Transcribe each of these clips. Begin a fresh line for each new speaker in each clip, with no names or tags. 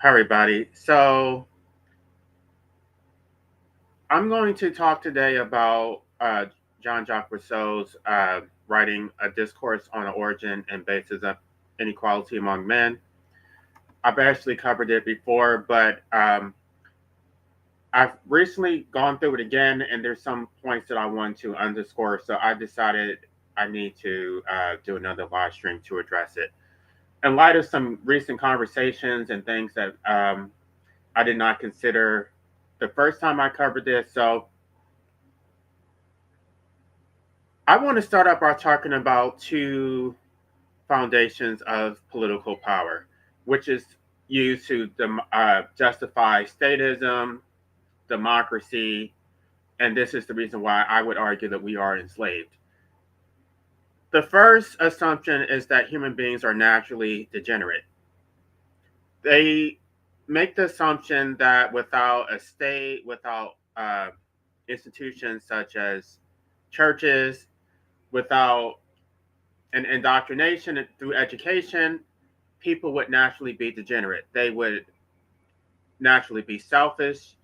Hi, everybody. So, I'm going to talk today about Jean-Jacques Rousseau's writing A Discourse on the Origin and Basis of Inequality Among Men. I've actually covered it before, but I've recently gone through it again, and there's some points that I want to underscore. So, I decided I need to do another live stream to address it. In light of some recent conversations and things that I did not consider the first time I covered this. So, I want to start up by talking about two foundations of political power, which is used to justify statism, democracy, and this is the reason why I would argue that we are enslaved. The first assumption is that human beings are naturally degenerate. They make the assumption that without a state, without institutions such as churches, without an indoctrination through education, people would naturally be degenerate. They would naturally be selfish.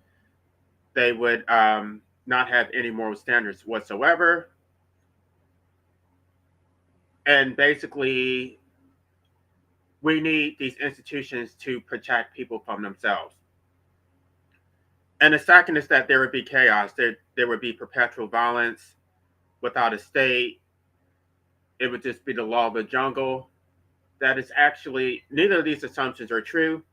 They would not have any moral standards whatsoever. And basically, we need these institutions to protect people from themselves. And the second is that there would be chaos. There would be perpetual violence without a state. It would just be the law of the jungle. That is actually, neither of these assumptions are true.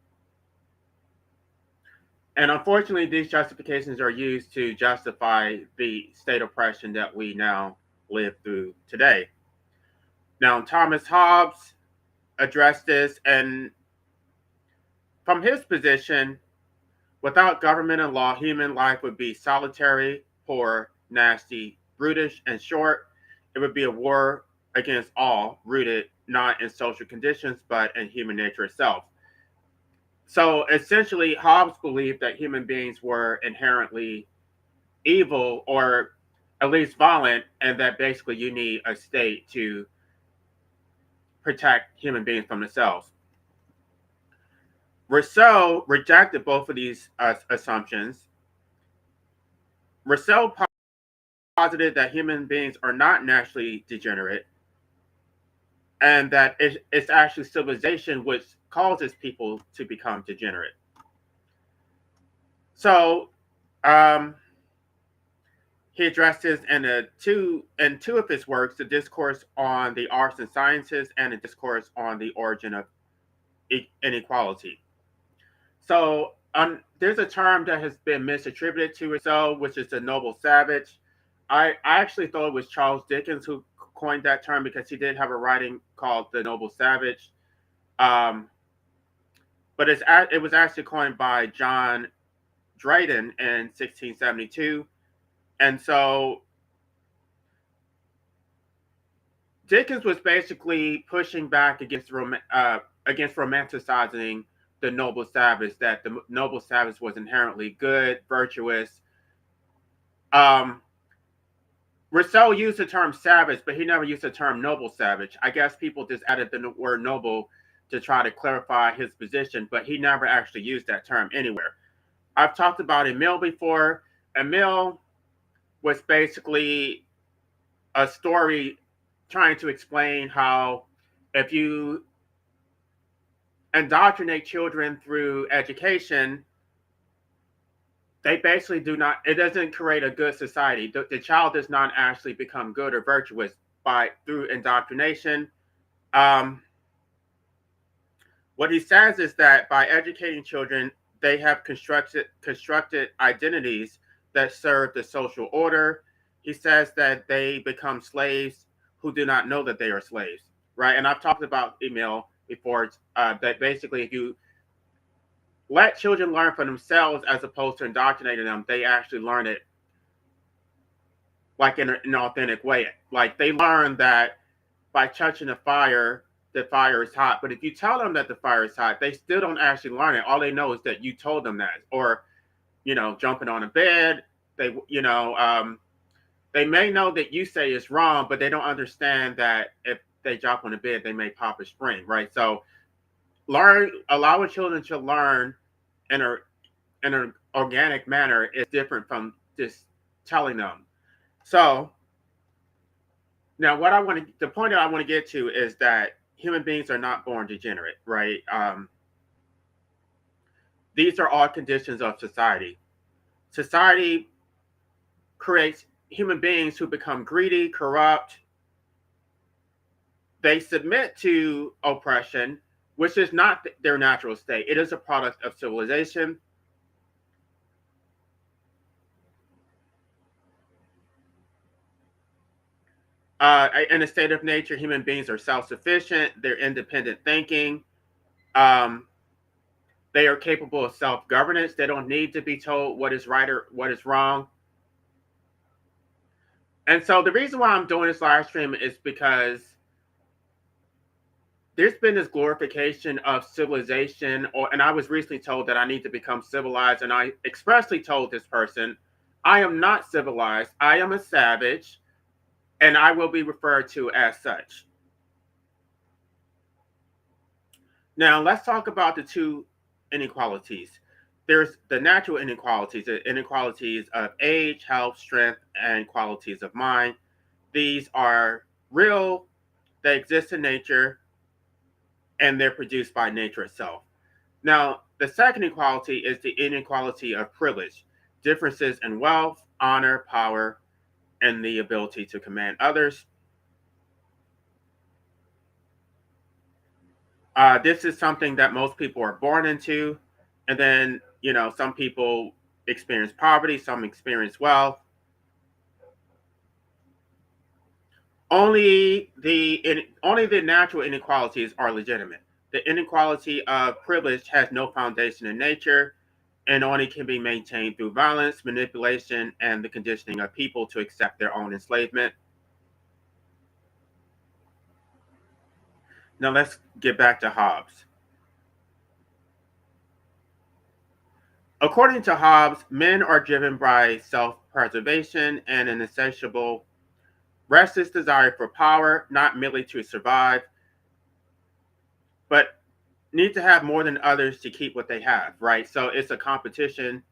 And unfortunately, these justifications are used to justify the state oppression that we now live through today. Now, Thomas Hobbes addressed this, and from his position, without government and law, human life would be solitary, poor, nasty, brutish, and short. It would be a war against all, rooted not in social conditions, but in human nature itself. So essentially, Hobbes believed that human beings were inherently evil or at least violent, and that basically you need a state to protect human beings from themselves. Rousseau rejected both of these assumptions. Rousseau posited that human beings are not naturally degenerate, and that it's actually civilization which causes people to become degenerate. So he addressed this in two of his works, the Discourse on the Arts and Sciences and the Discourse on the Origin of Inequality. So there's a term that has been misattributed to Rousseau, which is the noble savage. I actually thought it was Charles Dickens who coined that term because he did have a writing called The Noble Savage. But it was actually coined by John Dryden in 1672. And so Dickens was basically pushing back against romanticizing the noble savage, that the noble savage was inherently good, virtuous. Rousseau used the term savage, but he never used the term noble savage. I guess people just added the word noble to try to clarify his position, but he never actually used that term anywhere. I've talked about Emile before. Emile was basically a story trying to explain how if you indoctrinate children through education, they basically do not, it doesn't create a good society. The child does not actually become good or virtuous through indoctrination. What he says is that by educating children, they have constructed identities that serve the social order. He says that they become slaves who do not know that they are slaves, right? And I've talked about Emile before, that basically if you let children learn for themselves as opposed to indoctrinating them, they actually learn it like in an authentic way. Like they learn that by touching the fire is hot. But if you tell them that the fire is hot, they still don't actually learn it. All they know is that you told them that. Or, jumping on a bed, they may know that you say it's wrong, but they don't understand that if they jump on a bed, they may pop a spring, right? So allowing children to learn in a in an organic manner is different from just telling them. So now, the point that I want to get to is that human beings are not born degenerate, right? These are all conditions of society. Society creates human beings who become greedy, corrupt. They submit to oppression, which is not their natural state. It is a product of civilization. In a state of nature, human beings are self-sufficient. They're independent thinking. Um, they are capable of self-governance. They don't need to be told what is right or what is wrong. And so the reason why I'm doing this live stream is because there's been this glorification of civilization, and I was recently told that I need to become civilized, and I expressly told this person, I am not civilized. I am a savage, and I will be referred to as such. Now, let's talk about the two inequalities. There's the natural inequalities, the inequalities of age, health, strength, and qualities of mind. These are real, they exist in nature, and they're produced by nature itself. Now, the second inequality is the inequality of privilege, differences in wealth, honor, power, and the ability to command others. This is something that most people are born into, and then some people experience poverty, some experience wealth. Only the natural inequalities are legitimate. The inequality of privilege has no foundation in nature and only can be maintained through violence, manipulation, and the conditioning of people to accept their own enslavement. Now let's get back to Hobbes. According to Hobbes, men are driven by self-preservation and an insatiable, restless desire for power, not merely to survive, but need to have more than others to keep what they have, right? So it's a competition.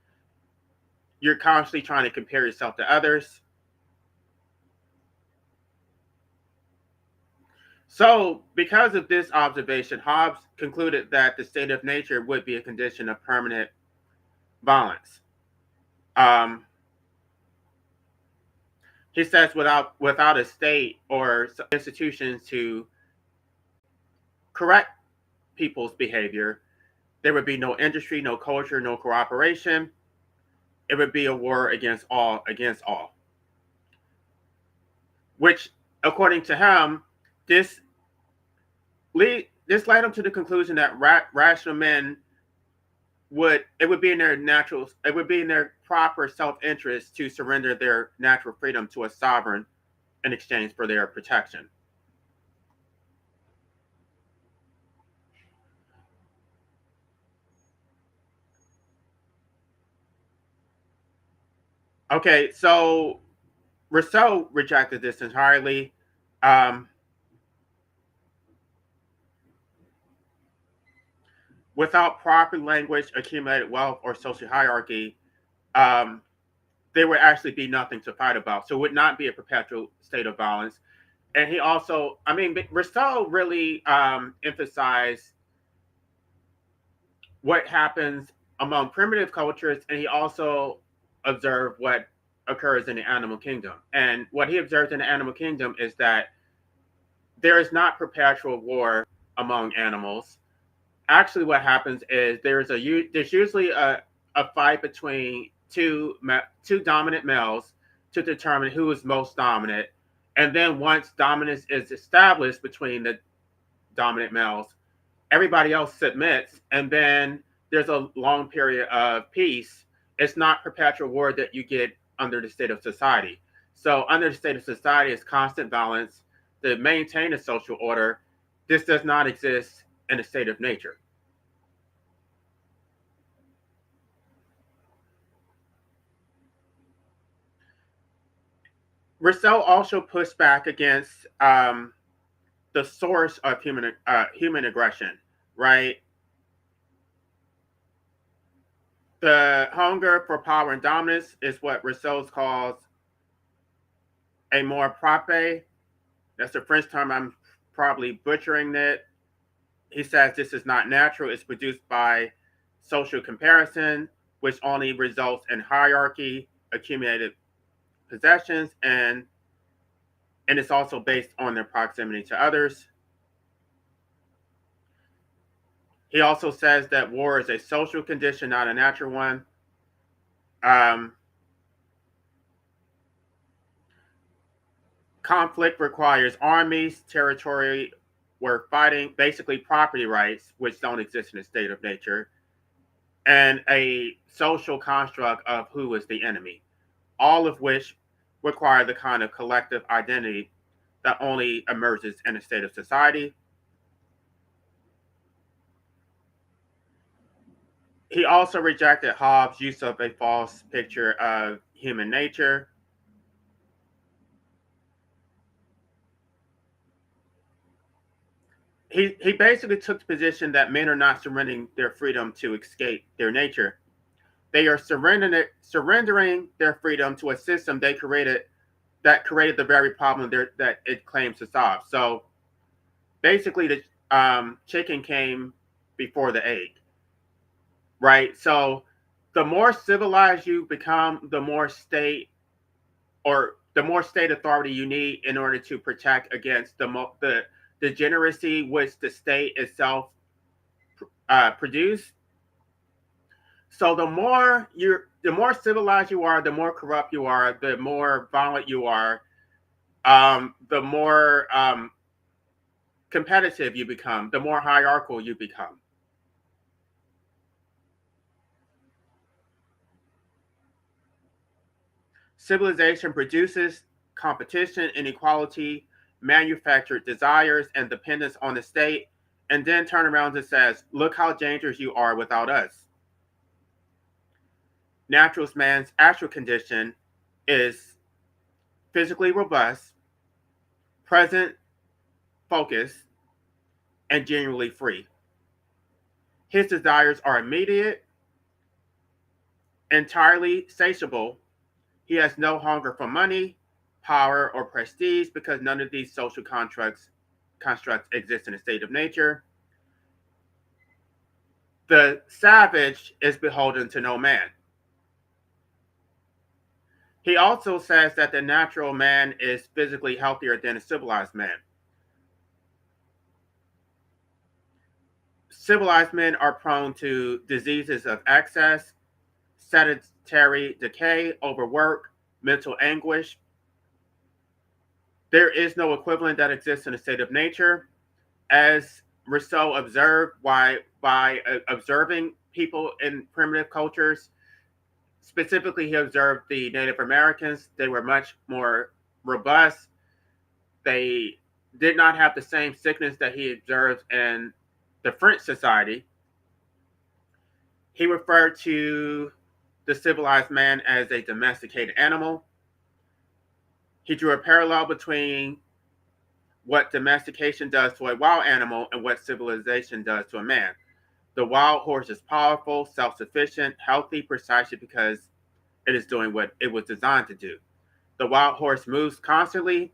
You're constantly trying to compare yourself to others. So, because of this observation, Hobbes concluded that the state of nature would be a condition of permanent violence. Um, he says without a state or institutions to correct people's behavior, there would be no industry, no culture, no cooperation. It would be a war against all. Which, according to him, this led him to the conclusion that rational men would be in their proper self-interest to surrender their natural freedom to a sovereign in exchange for their protection. Okay, so Rousseau rejected this entirely. Um, Without proper language, accumulated wealth, or social hierarchy, um, there would actually be nothing to fight about. So it would not be a perpetual state of violence. And he also, Rousseau really emphasized what happens among primitive cultures, and he also observed what occurs in the animal kingdom. And what he observed in the animal kingdom is that there is not perpetual war among animals. Actually, what happens is there's usually a fight between two dominant males to determine who is most dominant. And then once dominance is established between the dominant males, everybody else submits, and then there's a long period of peace. It's not perpetual war that you get under the state of society. So under the state of society is constant violence to maintain a social order. This does not exist in a state of nature. Rousseau also pushed back against the source of human aggression. right? The hunger for power and dominance is what Rousseau calls amour propre. That's the French term. I'm probably butchering it. He says this is not natural. It's produced by social comparison, which only results in hierarchy, accumulated possessions, and it's also based on their proximity to others. He also says that war is a social condition, not a natural one. Um, Conflict requires armies, territory, where fighting, basically property rights, which don't exist in a state of nature, and a social construct of who is the enemy, all of which require the kind of collective identity that only emerges in a state of society. He also rejected Hobbes' use of a false picture of human nature. He basically took the position that men are not surrendering their freedom to escape their nature. They are surrendering their freedom to a system they created that created the very problem that it claims to solve. So basically, the chicken came before the egg, right? So the more civilized you become, the more state authority you need in order to protect against the degeneracy which the state itself produced. So the more civilized you are, the more corrupt you are, the more violent you are, the more competitive you become, the more hierarchical you become. Civilization produces competition, inequality, manufactured desires, and dependence on the state, and then turn around and says, "Look how dangerous you are without us." Natural man's actual condition is physically robust, present, focused, and genuinely free. His desires are immediate, entirely satiable. He has no hunger for money, power, or prestige because none of these social constructs exist in a state of nature. The savage is beholden to no man. He also says that the natural man is physically healthier than a civilized man. Civilized men are prone to diseases of excess, sedentary decay, overwork, mental anguish. There is no equivalent that exists in a state of nature. As Rousseau observed, by observing people in primitive cultures, specifically he observed the Native Americans, they were much more robust. They did not have the same sickness that he observed in the French society. He referred to the civilized man as a domesticated animal. He drew a parallel between what domestication does to a wild animal and what civilization does to a man. The wild horse is powerful, self sufficient, healthy, precisely because it is doing what it was designed to do. The wild horse moves constantly,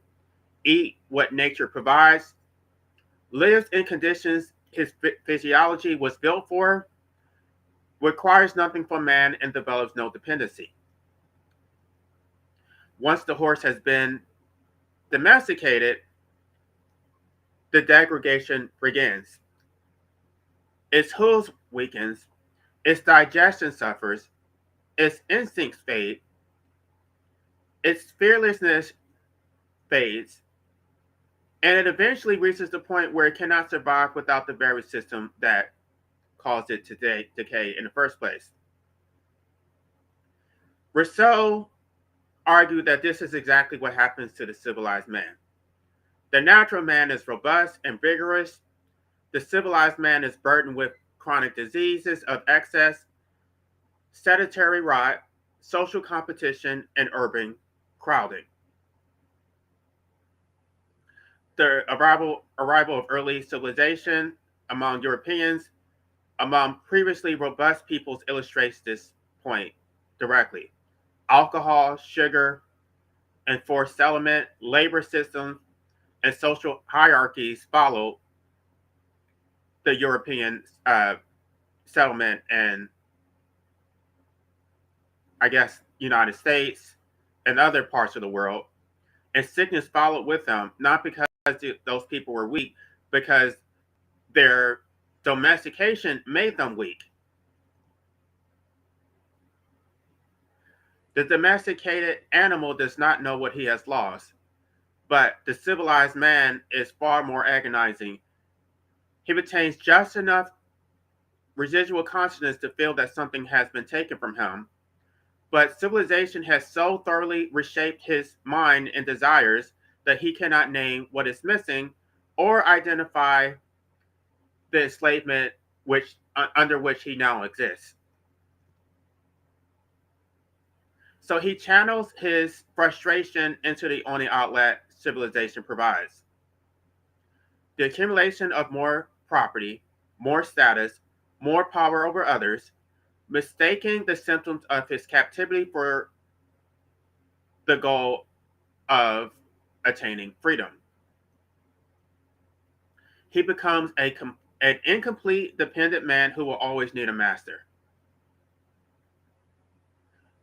eat what nature provides, lives in conditions his physiology was built for, requires nothing from man, and develops no dependency. Once the horse has been domesticated, the degradation begins. Its hooves weakens, its digestion suffers, its instincts fade, its fearlessness fades, and it eventually reaches the point where it cannot survive without the very system that caused it to decay in the first place. Rousseau argued that this is exactly what happens to the civilized man. The natural man is robust and vigorous. The civilized man is burdened with chronic diseases of excess, sedentary rot, social competition, and urban crowding. The arrival of early civilization among Europeans, among previously robust peoples illustrates this point directly. Alcohol, sugar, and forced settlement, labor systems, and social hierarchies followed the European settlement and, I guess, United States and other parts of the world. And sickness followed with them, not because those people were weak, because their domestication made them weak. The domesticated animal does not know what he has lost, but the civilized man is far more agonizing. He retains just enough residual consciousness to feel that something has been taken from him, but civilization has so thoroughly reshaped his mind and desires that he cannot name what is missing or identify the enslavement under which he now exists. So he channels his frustration into the only outlet civilization provides: the accumulation of more property, more status, more power over others, mistaking the symptoms of his captivity for the goal of attaining freedom. He becomes an incomplete, dependent man who will always need a master.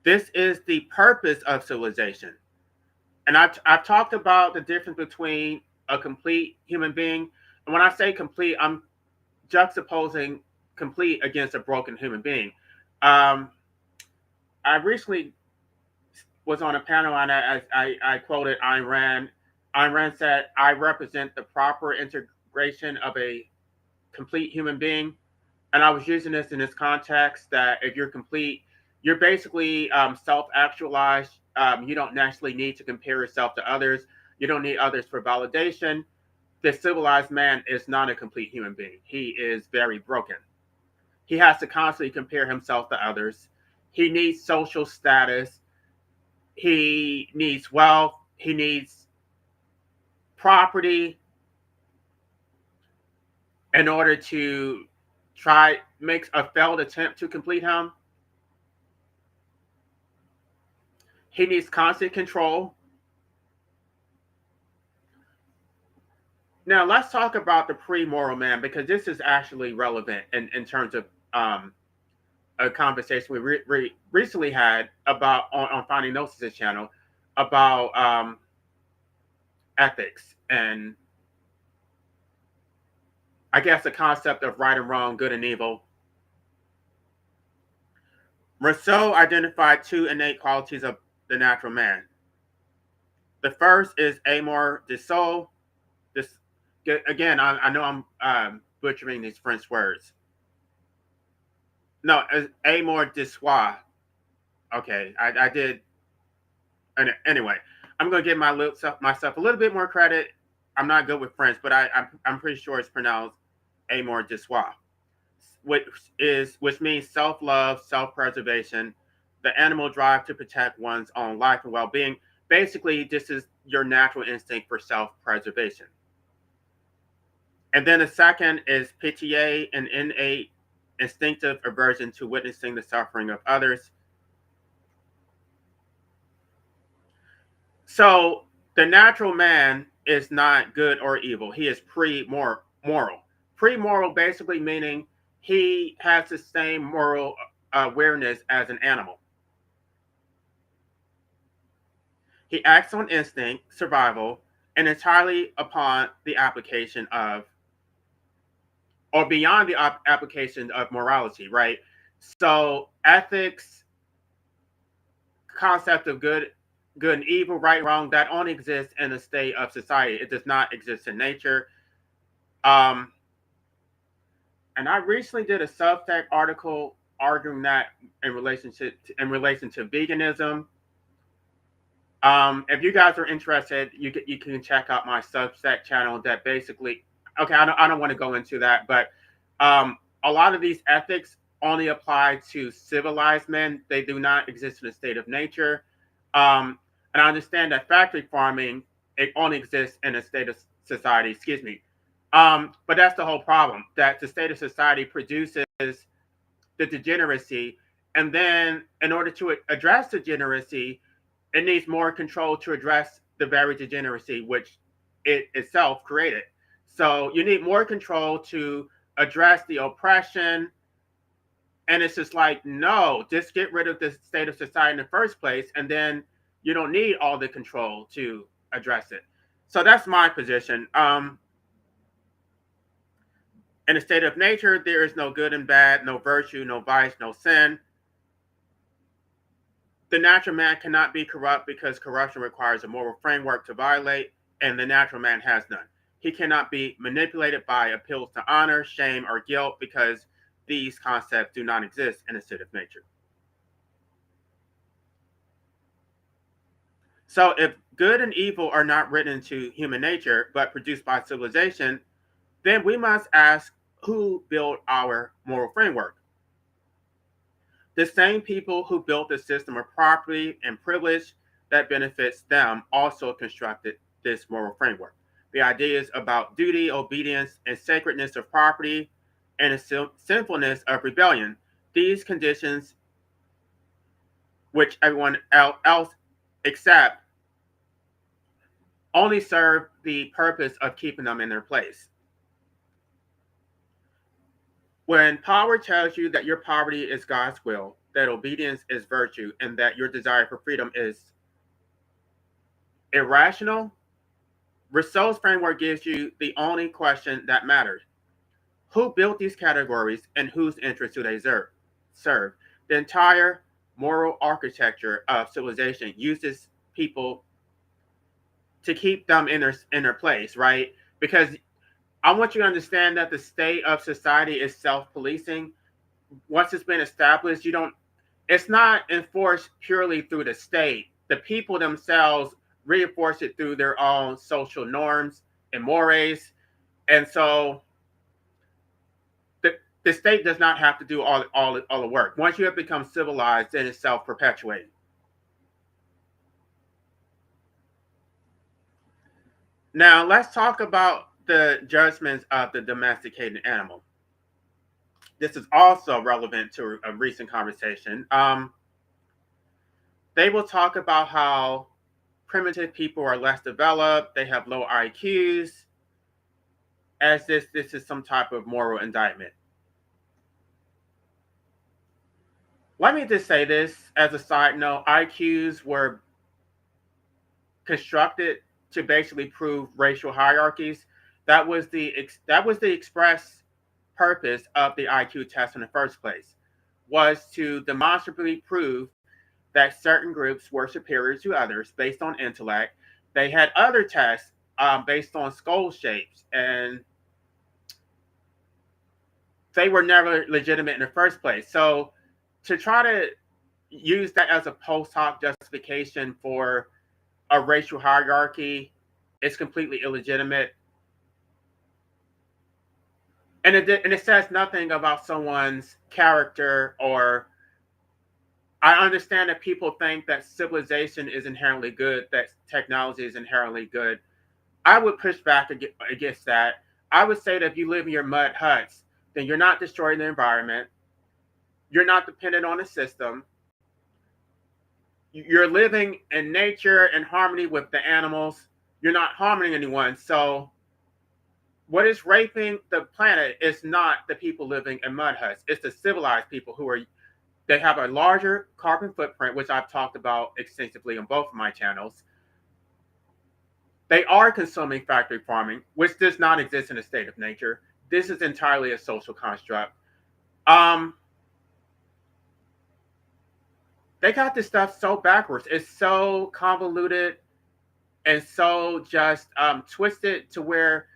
This is the purpose of civilization. And I've talked about the difference between a complete human being. And when I say complete, I'm juxtaposing complete against a broken human being. Um, I recently was on a panel and I quoted Ayn Rand. Ayn Rand said, I represent the proper integration of a complete human being. And I was using this in this context that if you're complete, you're basically self-actualized. You don't naturally need to compare yourself to others. You don't need others for validation. The civilized man is not a complete human being. He is very broken. He has to constantly compare himself to others. He needs social status. He needs wealth. He needs property in order to try makes a failed attempt to complete him. He needs constant control. Now let's talk about the pre-moral man, because this is actually relevant in terms of a conversation we recently had about on Finding Gnosis' channel about ethics and, I guess, the concept of right and wrong, good and evil. Rousseau identified two innate qualities of the natural man. The first is amour de soi. This, again, I know I'm butchering these French words. No, amour de soi. Okay, I did. Anyway, I'm going to give myself a little bit more credit. I'm not good with French, but I'm pretty sure it's pronounced amour de soi, which means self-love, self-preservation, the animal drive to protect one's own life and well-being. Basically, this is your natural instinct for self-preservation. And then the second is pitié, an innate instinctive aversion to witnessing the suffering of others. So the natural man is not good or evil. He is pre-moral. Pre-moral basically meaning he has the same moral awareness as an animal. He acts on instinct, survival, and entirely upon the application of, or beyond the application of morality, right? So ethics, concept of good and evil, right and wrong, that only exists in a state of society. It does not exist in nature. And I recently did a Substack article arguing that in relation to veganism. If you guys are interested, you can check out my Substack channel. That basically, okay, I don't want to go into that, but a lot of these ethics only apply to civilized men. They do not exist in a state of nature. And I understand that factory farming, it only exists in a state of society. Excuse me. But that's the whole problem, that the state of society produces the degeneracy. And then in order to address degeneracy, it needs more control to address the very degeneracy which it itself created. So you need more control to address the oppression. And it's just like, no, just get rid of the state of society in the first place, and then you don't need all the control to address it. So that's my position. In a state of nature, there is no good and bad, no virtue, no vice, no sin. The natural man cannot be corrupt because corruption requires a moral framework to violate, and the natural man has none. He cannot be manipulated by appeals to honor, shame, or guilt because these concepts do not exist in a state of nature. So if good and evil are not written into human nature, but produced by civilization, then we must ask who built our moral framework. The same people who built the system of property and privilege that benefits them also constructed this moral framework. The ideas about duty, obedience, and sacredness of property, and the sinfulness of rebellion, these conditions, which everyone else accept, only serve the purpose of keeping them in their place. When power tells you that your poverty is God's will, that obedience is virtue, and that your desire for freedom is irrational, Rousseau's framework gives you the only question that matters. Who built these categories and whose interests do they serve? The entire moral architecture of civilization uses people to keep them in their place, right? Because I want you to understand that the state of society is self-policing. Once it's been established, it's not enforced purely through the state. The people themselves reinforce it through their own social norms and mores. And so the state does not have to do all the work. Once you have become civilized, then it's self-perpetuating. Now, let's talk about the judgments of the domesticated animal. This is also relevant to a recent conversation. They will talk about how primitive people are less developed, they have low IQs, as this is some type of moral indictment. Let me just say this as a side note: IQs were constructed to basically prove racial hierarchies. That was the express purpose of the IQ test in the first place, was to demonstrably prove that certain groups were superior to others based on intellect. They had other tests based on skull shapes, and they were never legitimate in the first place. So to try to use that as a post hoc justification for a racial hierarchy is completely illegitimate. And it says nothing about someone's character. Or I understand that people think that civilization is inherently good, that technology is inherently good. I would push back against that. I would say that if you live in your mud huts, then you're not destroying the environment. You're not dependent on a system. You're living in nature in harmony with the animals. You're not harming anyone. So what is raping the planet is not the people living in mud huts. It's the civilized people they have a larger carbon footprint, which I've talked about extensively on both of my channels. They are consuming factory farming, which does not exist in a state of nature. This is entirely a social construct. They got this stuff so backwards. It's so convoluted and so just twisted to where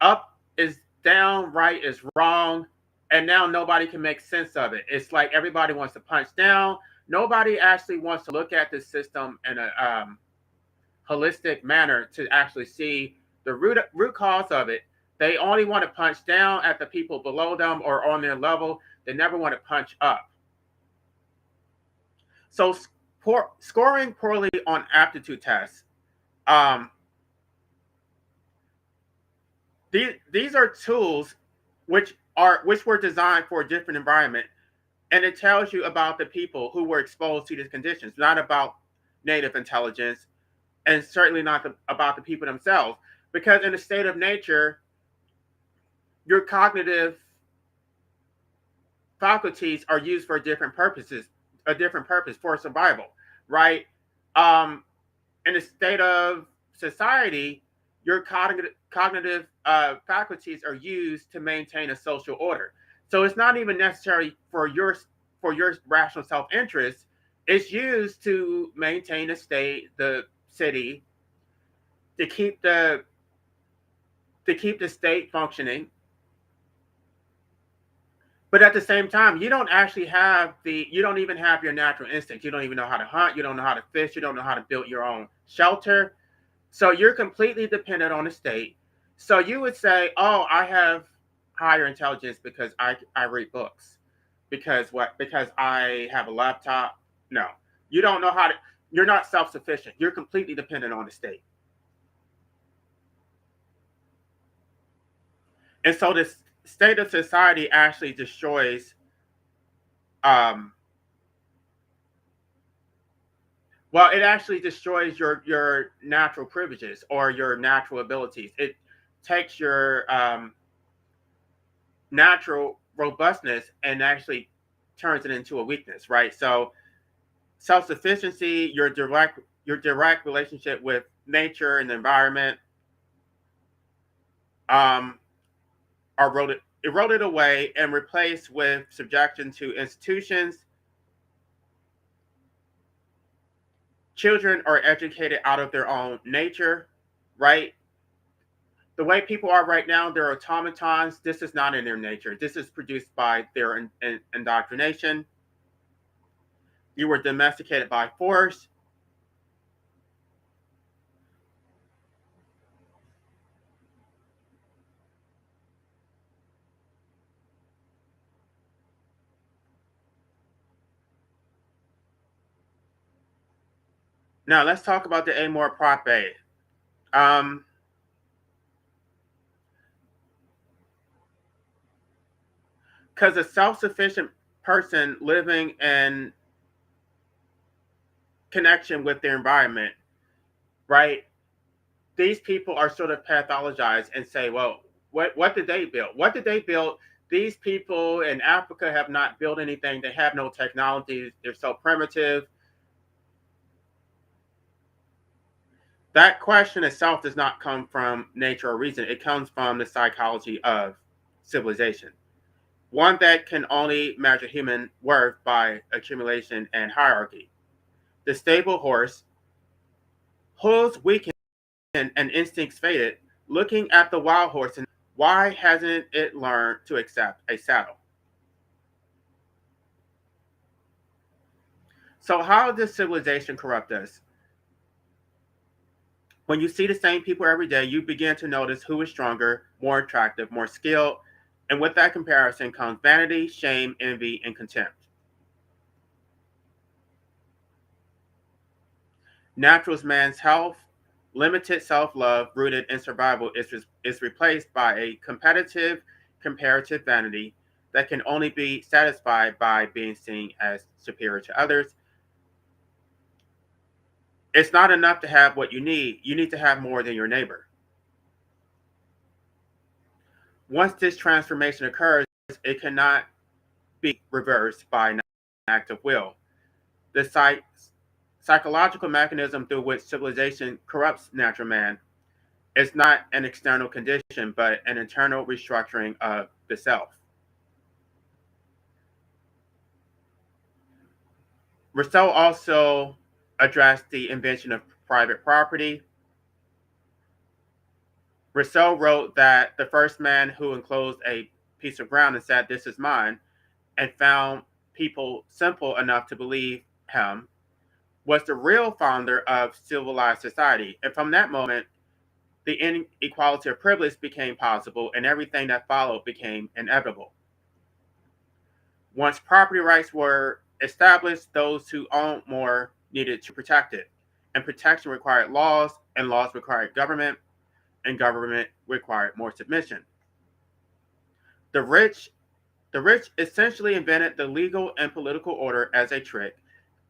up is down, right is wrong, and now nobody can make sense of it. It's like everybody wants to punch down. Nobody actually wants to look at this system in a holistic manner to actually see the root cause of it. They only want to punch down at the people below them or on their level. They never want to punch up. So scoring poorly on aptitude tests These are tools which were designed for a different environment, and it tells you about the people who were exposed to these conditions, not about native intelligence, and certainly not about the people themselves. Because in a state of nature, your cognitive faculties are used for different purposes, a different purpose for survival, right? Um, in a state of society, your cognitive faculties are used to maintain a social order. So it's not even necessary for your rational self interest. It's used to maintain the city, to keep the state functioning. But at the same time, you don't even have your natural instinct. You don't even know how to hunt. You don't know how to fish. You don't know how to build your own shelter. So you're completely dependent on the state. So you would say, "Oh, I have higher intelligence because I read books, because I have a laptop." No, you don't know how to. You're not self sufficient. You're completely dependent on the state. And so this state of society actually destroys. Um, well, it actually destroys your natural privileges or your natural abilities. It takes your natural robustness and actually turns it into a weakness, right? So self-sufficiency, your direct relationship with nature and the environment, um, are eroded away and replaced with subjection to institutions. Children are educated out of their own nature, right? The way people are right now, they're automatons. This is not in their nature. This is produced by their indoctrination. You were domesticated by force. Now let's talk about the amor prope. Um, because a self-sufficient person living in connection with their environment, right? These people are sort of pathologized and say, well, what did they build? What did they build? These people in Africa have not built anything. They have no technology. They're so primitive. That question itself does not come from nature or reason. It comes from the psychology of civilization. One that can only measure human worth by accumulation and hierarchy. The stable horse, hooves weakened and instincts faded, looking at the wild horse and why hasn't it learned to accept a saddle? So how does civilization corrupt us? When you see the same people every day, you begin to notice who is stronger, more attractive, more skilled, and with that comparison comes vanity, shame, envy, and contempt. Naturals man's health, limited self-love rooted in survival is replaced by a competitive, comparative vanity that can only be satisfied by being seen as superior to others. It's not enough to have what you need to have more than your neighbor. Once this transformation occurs, it cannot be reversed by an act of will. The psychological mechanism through which civilization corrupts natural man is not an external condition, but an internal restructuring of the self. Rousseau also addressed the invention of private property. Rousseau wrote that the first man who enclosed a piece of ground and said, "This is mine," and found people simple enough to believe him, was the real founder of civilized society. And from that moment, the inequality of privilege became possible, and everything that followed became inevitable. Once property rights were established, those who owned more needed to protect it. And protection required laws, and laws required government. and government required more submission. The rich, the rich essentially invented the legal and political order as a trick,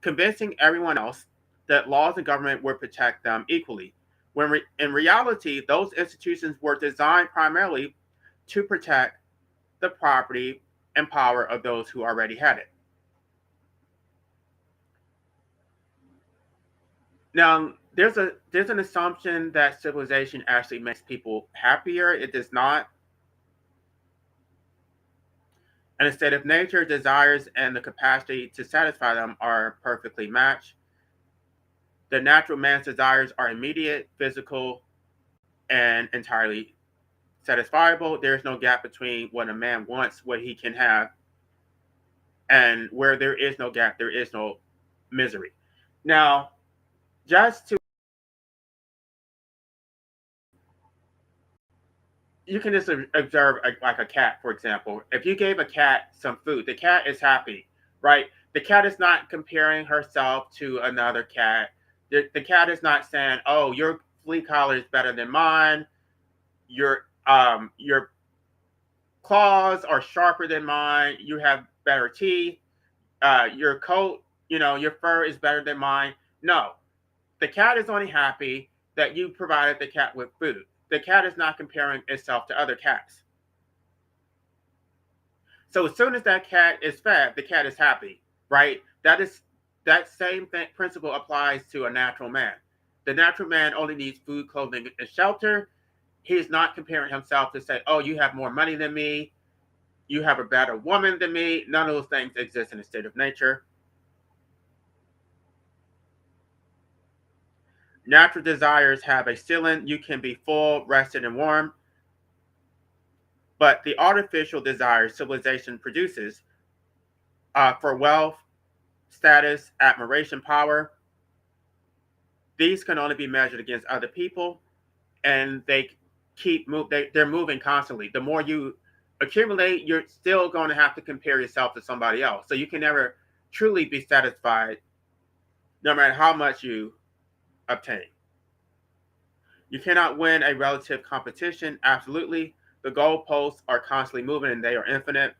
convincing everyone else that laws and government would protect them equally, when in reality, those institutions were designed primarily to protect the property and power of those who already had it. Now, there's an assumption that civilization actually makes people happier. It does not. In a state of nature, desires and the capacity to satisfy them are perfectly matched. The natural man's desires are immediate, physical, and entirely satisfiable. There's no gap between what a man wants, what he can have, and where there is no gap, there is no misery. Now, just to you can just observe like a cat, for example. If you gave a cat some food, the cat is happy, right? The cat is not comparing herself to another cat. The cat is not saying, "Oh, your flea collar is better than mine. Your claws are sharper than mine. You have better teeth. Your coat, your fur is better than mine." No, the cat is only happy that you provided the cat with food. The cat is not comparing itself to other cats. So as soon as that cat is fed, the cat is happy, right? That same principle applies to a natural man. The natural man only needs food, clothing, and shelter. He is not comparing himself to say, "Oh, you have more money than me. You have a better woman than me." None of those things exist in a state of nature. Natural desires have a ceiling. You can be full, rested, and warm. But the artificial desires civilization produces for wealth, status, admiration, power, these can only be measured against other people, and they're moving constantly. The more you accumulate, you're still going to have to compare yourself to somebody else. So you can never truly be satisfied, no matter how much you obtain. You cannot win a relative competition. Absolutely, the goalposts are constantly moving, and they are infinite.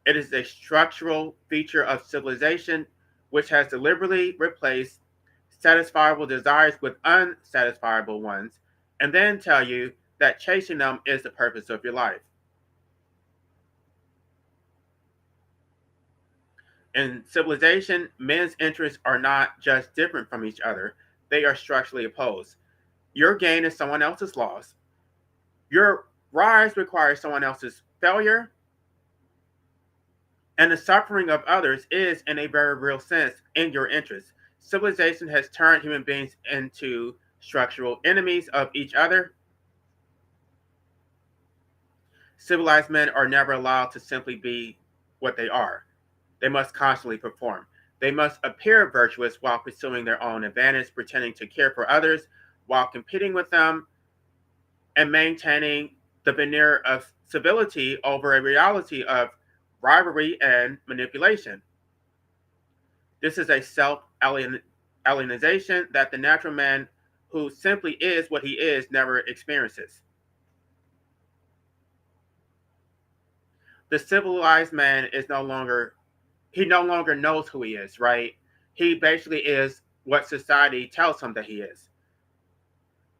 It is a structural feature of civilization which has deliberately replaced satisfiable desires with unsatisfiable ones, and then tell you that chasing them is the purpose of your life. In civilization, men's interests are not just different from each other, they are structurally opposed. Your gain is someone else's loss. Your rise requires someone else's failure. And the suffering of others is, in a very real sense, in your interest. Civilization has turned human beings into structural enemies of each other. Civilized men are never allowed to simply be what they are. They must constantly perform. They must appear virtuous while pursuing their own advantage, pretending to care for others while competing with them, and maintaining the veneer of civility over a reality of rivalry and manipulation. This is a self alienation that the natural man who simply is what he is never experiences. The civilized man is he no longer knows who he is, right? He basically is what society tells him that he is.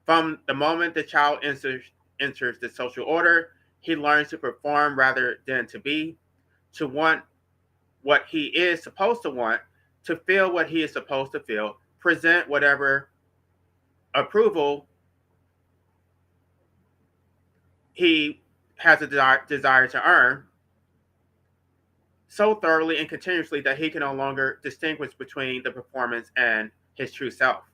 From the moment the child enters the social order, he learns to perform rather than to be, to want what he is supposed to want, to feel what he is supposed to feel, present whatever approval he has a desire to earn, so thoroughly and continuously that he can no longer distinguish between the performance and his true self.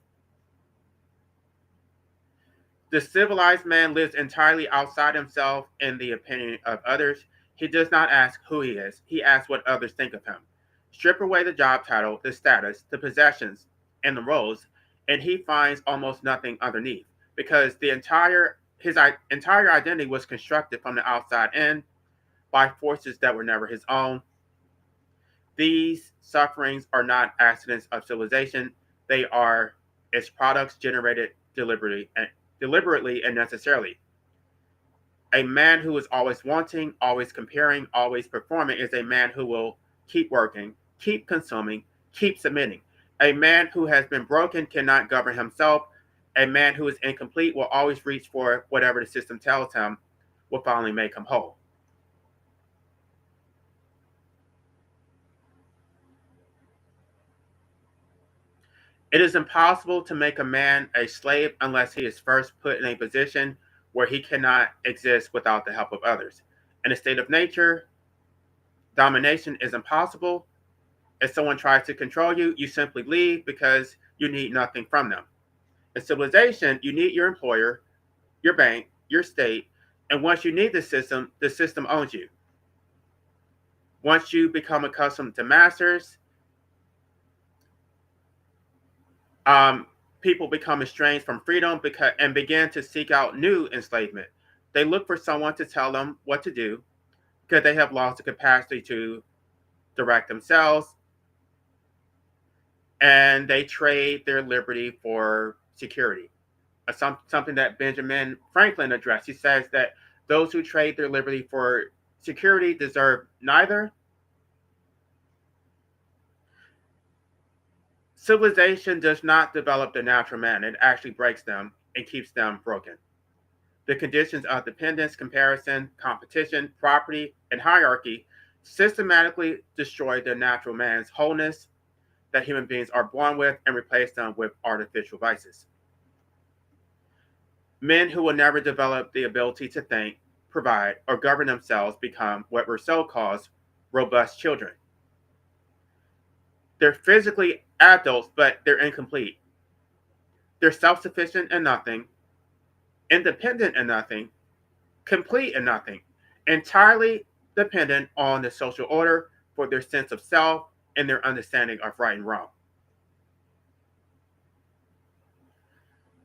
The civilized man lives entirely outside himself in the opinion of others. He does not ask who he is, he asks what others think of him. Strip away the job title, the status, the possessions, and the roles, and he finds almost nothing underneath because his entire identity was constructed from the outside in by forces that were never his own. These sufferings are not accidents of civilization, they are its products generated deliberately deliberately and necessarily. A man who is always wanting, always comparing, always performing is a man who will keep working, keep consuming, keep submitting. A man who has been broken cannot govern himself. A man who is incomplete will always reach for whatever the system tells him will finally make him whole. It is impossible to make a man a slave unless he is first put in a position where he cannot exist without the help of others. In a state of nature, domination is impossible. If someone tries to control you, you simply leave because you need nothing from them. In civilization, you need your employer, your bank, your state, and once you need the system owns you. Once you become accustomed to masters, people become estranged from freedom and begin to seek out new enslavement. They look for someone to tell them what to do because they have lost the capacity to direct themselves, and they trade their liberty for security. Something that Benjamin Franklin addressed. He says that those who trade their liberty for security deserve neither. Civilization does not develop the natural man, it actually breaks them and keeps them broken. The conditions of dependence, comparison, competition, property, and hierarchy systematically destroy the natural man's wholeness that human beings are born with and replace them with artificial vices. Men who will never develop the ability to think, provide, or govern themselves become what Rousseau calls robust children. They're physically adults, but they're incomplete. They're self sufficient in nothing, independent in nothing, complete in nothing, entirely dependent on the social order for their sense of self and their understanding of right and wrong.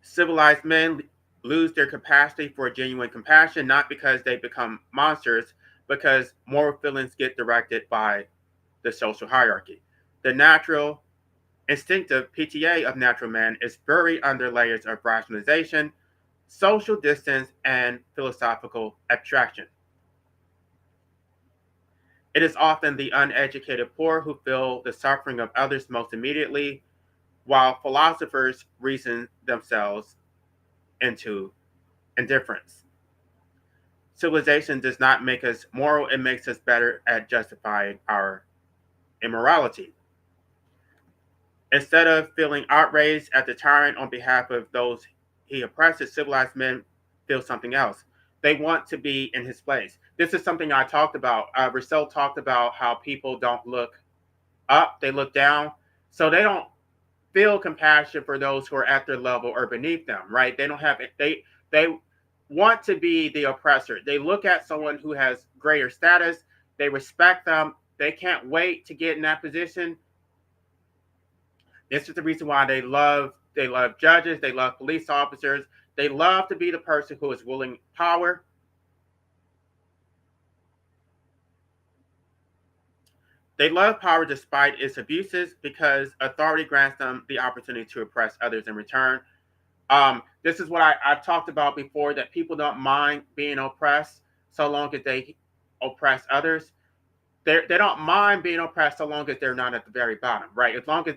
Civilized men lose their capacity for genuine compassion, not because they become monsters, because moral feelings get directed by the social hierarchy. The natural, instinctive PTA of natural man is buried under layers of rationalization, social distance, and philosophical abstraction. It is often the uneducated poor who feel the suffering of others most immediately, while philosophers reason themselves into indifference. Civilization does not make us moral, it makes us better at justifying our immorality. Instead of feeling outraged at the tyrant on behalf of those he oppresses, civilized men feel something else. They want to be in his place. This is something I talked about. Rousseau talked about how people don't look up, they look down. So they don't feel compassion for those who are at their level or beneath them, right? They don't have it. They want to be the oppressor. They look at someone who has greater status, they respect them, they can't wait to get in that position. This is the reason why they love judges, they love police officers, they love to be the person who is wielding power. They love power despite its abuses because authority grants them the opportunity to oppress others in return. This is what I've talked about before, that people don't mind being oppressed so long as they oppress others. They don't mind being oppressed so long as they're not at the very bottom, right? As long as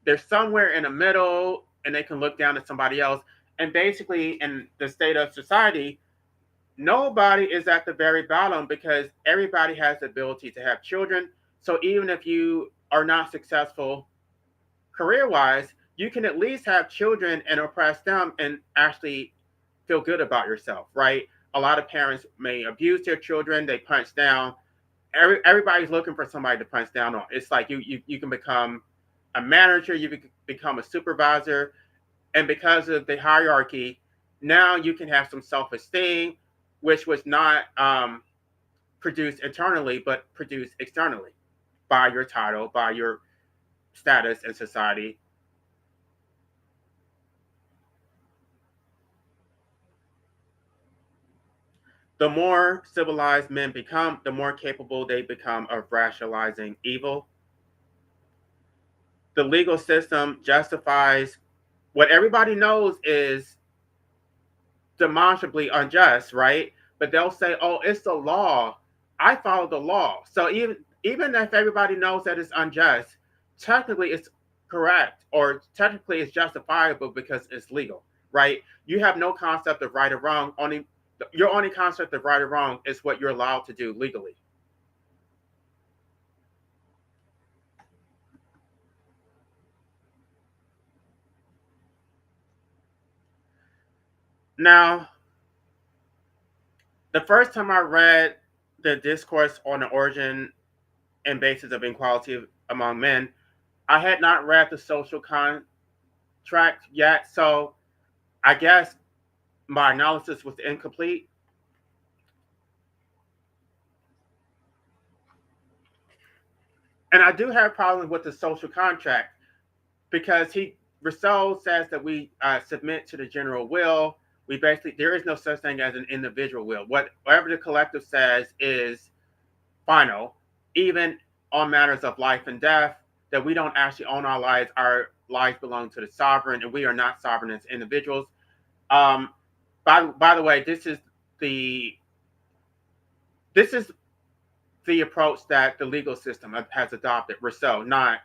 they're somewhere in the middle and they can look down at somebody else. And basically, in the state of society, nobody is at the very bottom because everybody has the ability to have children. So even if you are not successful career wise, you can at least have children and oppress them and actually feel good about yourself, right? A lot of parents may abuse their children, they punch down. Everybody's looking for somebody to punch down on. It's like you can become a manager, you become a supervisor, and because of the hierarchy, now you can have some self-esteem, which was not produced internally, but produced externally by your title, by your status in society. The more civilized men become, the more capable they become of rationalizing evil. The legal system justifies what everybody knows is demonstrably unjust, right? But they'll say, "Oh, it's the law. I follow the law." So even if everybody knows that it's unjust, technically it's correct, or technically it's justifiable because it's legal, right? You have no concept of right or wrong. Only your only concept of right or wrong is what you're allowed to do legally. Now, the first time I read the discourse on the origin and basis of inequality among men, I had not read the social contract yet, so I guess my analysis was incomplete. And I do have problems with the social contract because Rousseau says that we submit to the general will. We basically there is no such thing as an individual will. Whatever the collective says is final, even on matters of life and death. That we don't actually own our lives. Our lives belong to the sovereign, and we are not sovereign as individuals. Um, by the way, the this is the approach that the legal system has adopted. Rousseau, not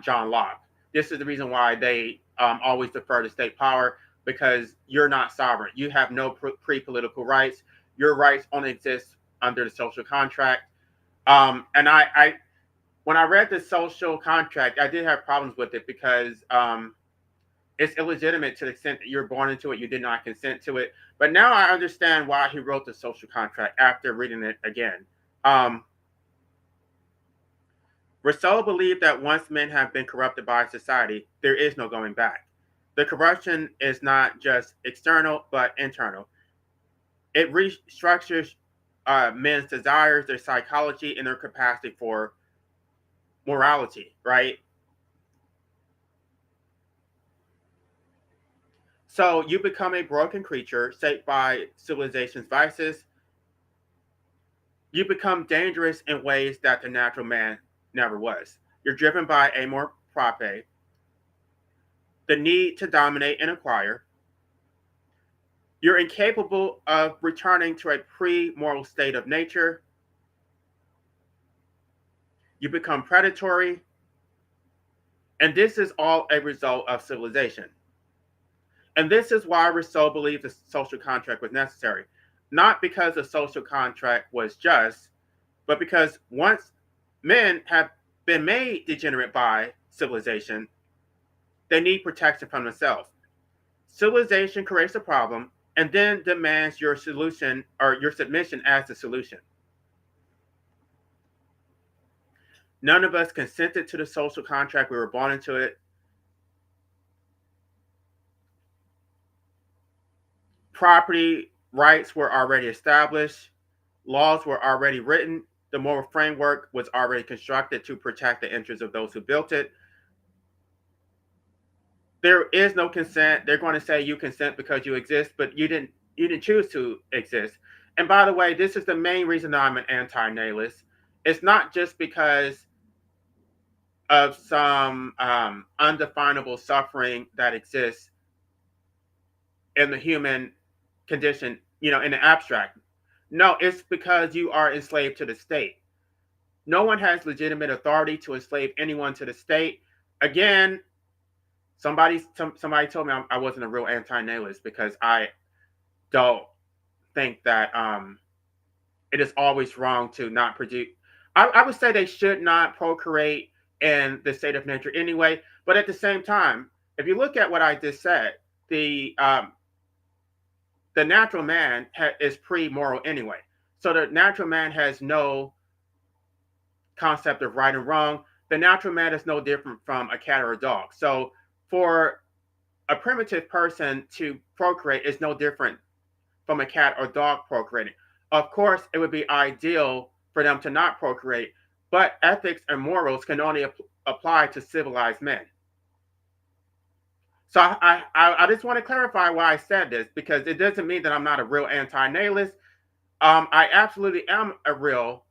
John Locke. This is the reason why they always defer to state power, because you're not sovereign. You have no pre-political rights. Your rights only exist under the social contract. And when I read the social contract, I did have problems with it because it's illegitimate to the extent that you're born into it. You did not consent to it. But now I understand why he wrote the social contract after reading it again. Um, Rousseau believed that once men have been corrupted by society, there is no going back. The corruption is not just external, but internal. It restructures men's desires, their psychology, and their capacity for morality, right? So you become a broken creature shaped by civilization's vices. You become dangerous in ways that the natural man never was. You're driven by amor propre, the need to dominate and acquire. You're incapable of returning to a pre moral state of nature. You become predatory. And this is all a result of civilization. And this is why Rousseau believed the social contract was necessary. Not because the social contract was just, but because once men have been made degenerate by civilization, they need protection from themselves. Civilization creates a problem and then demands your solution or your submission as the solution. None of us consented to the social contract. We were born into it. Property rights were already established. Laws were already written. The moral framework was already constructed to protect the interests of those who built it. There is no consent. They're going to say you consent because you exist, but you didn't choose to exist. And by the way, this is the main reason I'm an anti-nihilist. It's not just because of some undefinable suffering that exists in the human condition, in the abstract. No, it's because you are enslaved to the state. No one has legitimate authority to enslave anyone to the state. Again, somebody told me I wasn't a real anti-nihilist because I don't think that it is always wrong to not produce. I would say they should not procreate in the state of nature anyway. But at the same time, if you look at what I just said, the um, the natural man is pre-moral anyway. So the natural man has no concept of right and wrong. The natural man is no different from a cat or a dog. So for a primitive person to procreate is no different from a cat or dog procreating. Of course, it would be ideal for them to not procreate, but ethics and morals can only apply to civilized men. So I just want to clarify why I said this, because it doesn't mean that I'm not a real anti-nihilist. I absolutely am a real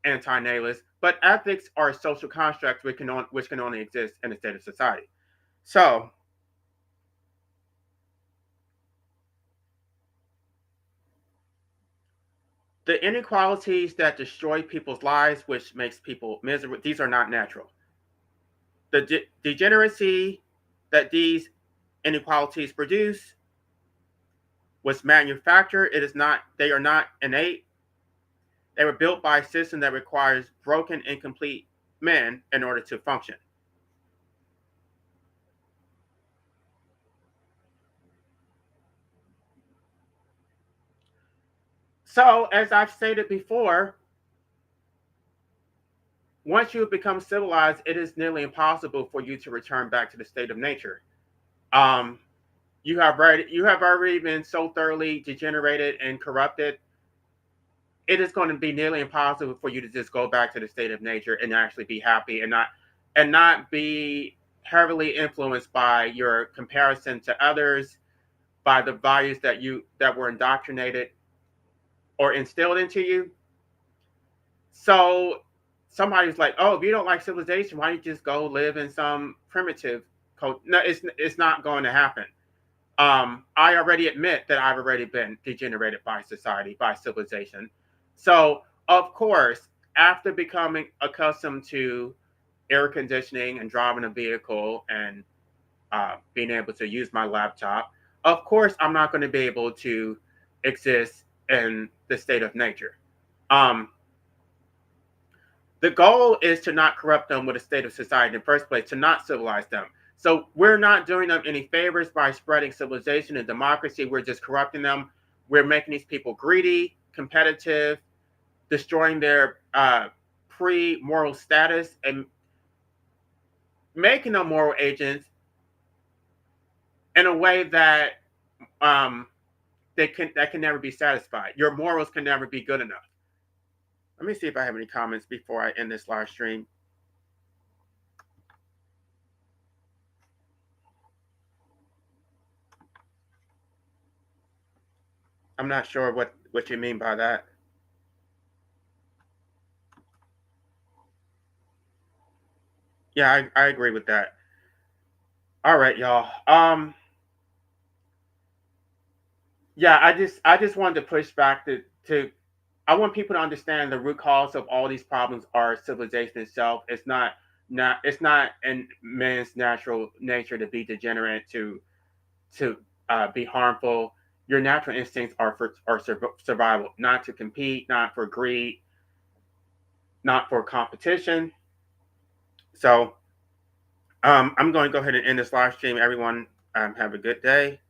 anti-nihilist, but ethics are social constructs which can only exist in a state of society. So The inequalities that destroy people's lives, which makes people miserable, these are not natural. The degeneracy that these inequalities produce was manufactured. It is not, they are not innate. They were built by a system that requires broken, incomplete men in order to function. So, as I've stated before, once you have become civilized, it is nearly impossible for you to return back to the state of nature. Um, you have already been so thoroughly degenerated and corrupted. It is going to be nearly impossible for you to just go back to the state of nature and actually be happy and not be heavily influenced by your comparison to others, by the values that were indoctrinated or instilled into you. So somebody's like, "Oh, if you don't like civilization, why don't you just go live in some primitive culture?" No, it's not going to happen. I already admit that I've already been degenerated by society, by civilization. So, of course, after becoming accustomed to air conditioning and driving a vehicle and being able to use my laptop, of course, I'm not going to be able to exist in the state of nature. Um, the goal is to not corrupt them with a state of society in the first place, to not civilize them. So we're not doing them any favors by spreading civilization and democracy. We're just corrupting them. We're making these people greedy, competitive, destroying their pre-moral status, and making them moral agents in a way that um, that can never be satisfied. Your morals can never be good enough. Let me see if I have any comments before I end this live stream. I'm not sure what you mean by that. Yeah, I agree with that. All right, y'all. Yeah, I just wanted to push back to I want people to understand the root cause of all these problems are civilization itself. It's not in man's natural nature to be degenerate, to be harmful. Your natural instincts are for survival, not to compete, not for greed, not for competition. So I'm going to go ahead and end this live stream. Everyone, have a good day.